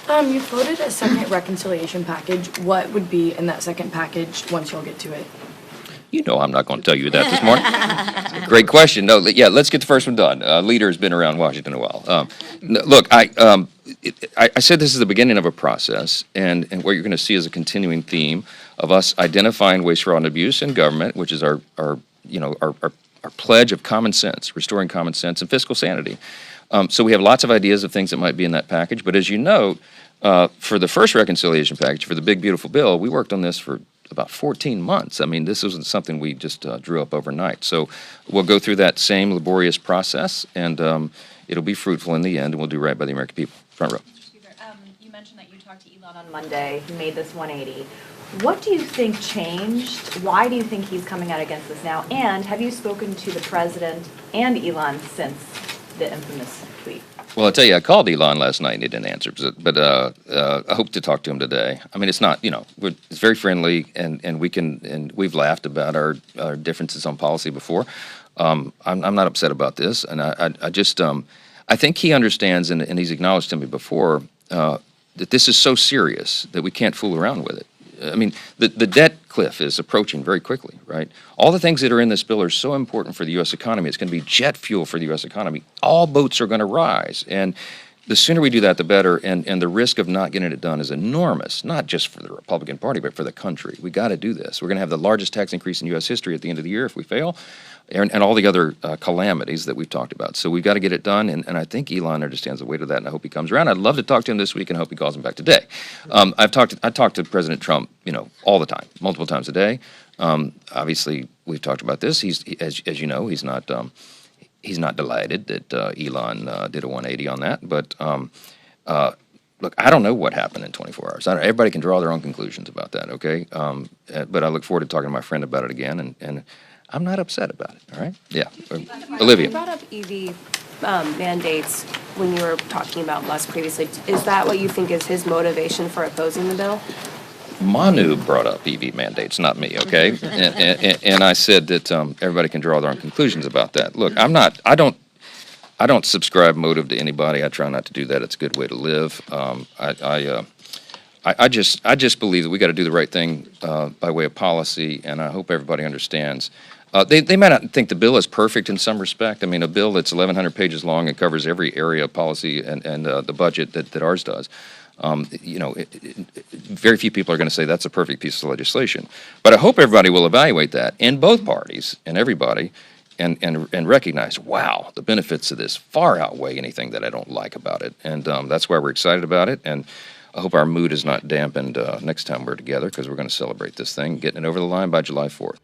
You floated a second reconciliation package. What would be in that second package once y'all get to it? You know I'm not going to tell you that this morning. Great question. No, yeah, let's get the first one done. Leader has been around Washington a while. Look, I said this is the beginning of a process, and what you're going to see is a continuing theme of us identifying waste, fraud, and abuse in government, which is our pledge of common sense, restoring common sense and fiscal sanity. So we have lots of ideas of things that might be in that package, but as you note, for the first reconciliation package, for the big, beautiful bill, we worked on this for about 14 months. I mean, this isn't something we just drew up overnight. So we'll go through that same laborious process, and it'll be fruitful in the end, and we'll do right by the American people. Front row. You mentioned that you talked to Elon on Monday. He made this 180. What do you think changed? Why do you think he's coming out against this now? And have you spoken to the president and Elon since the infamous tweet? Well, I'll tell you, I called Elon last night and he didn't answer, but I hope to talk to him today. I mean, it's not, it's very friendly, and we've laughed about our differences on policy before. I'm not upset about this, and I think he understands, and he's acknowledged to me before, that this is so serious that we can't fool around with it. I mean, the debt cliff is approaching very quickly, right? All the things that are in this bill are so important for the U.S. economy. It's going to be jet fuel for the U.S. economy. All boats are going to rise, and the sooner we do that, the better, and the risk of not getting it done is enormous, not just for the Republican Party, but for the country. We got to do this. We're going to have the largest tax increase in U.S. history at the end of the year if we fail, and all the other calamities that we've talked about. So we've got to get it done, and I think Elon understands the weight of that, and I hope he comes around. I'd love to talk to him this week, and I hope he calls him back today. I talk to President Trump, all the time, multiple times a day. Obviously, we've talked about this. As you know, he's not delighted that Elon did a 180 on that. But look, I don't know what happened in 24 hours. Everybody can draw their own conclusions about that, okay? But I look forward to talking to my friend about it again, and I'm not upset about it, all right? Yeah. Olivia. You brought up EV mandates when you were talking about Musk previously. Is that what you think is his motivation for opposing the bill? Manu brought up EV mandates, not me, okay? And I said that everybody can draw their own conclusions about that. Look, I don't subscribe motive to anybody. I try not to do that. It's a good way to live. I just believe that we got to do the right thing by way of policy, and I hope everybody understands. They might not think the bill is perfect in some respect. I mean, a bill that's 1,100 pages long and covers every area of policy and the budget that ours does. Very few people are going to say that's a perfect piece of legislation. But I hope everybody will evaluate that in both parties and everybody and recognize, wow, the benefits of this far outweigh anything that I don't like about it. And that's why we're excited about it. And I hope our mood is not dampened next time we're together, because we're going to celebrate this thing, getting it over the line by July 4th.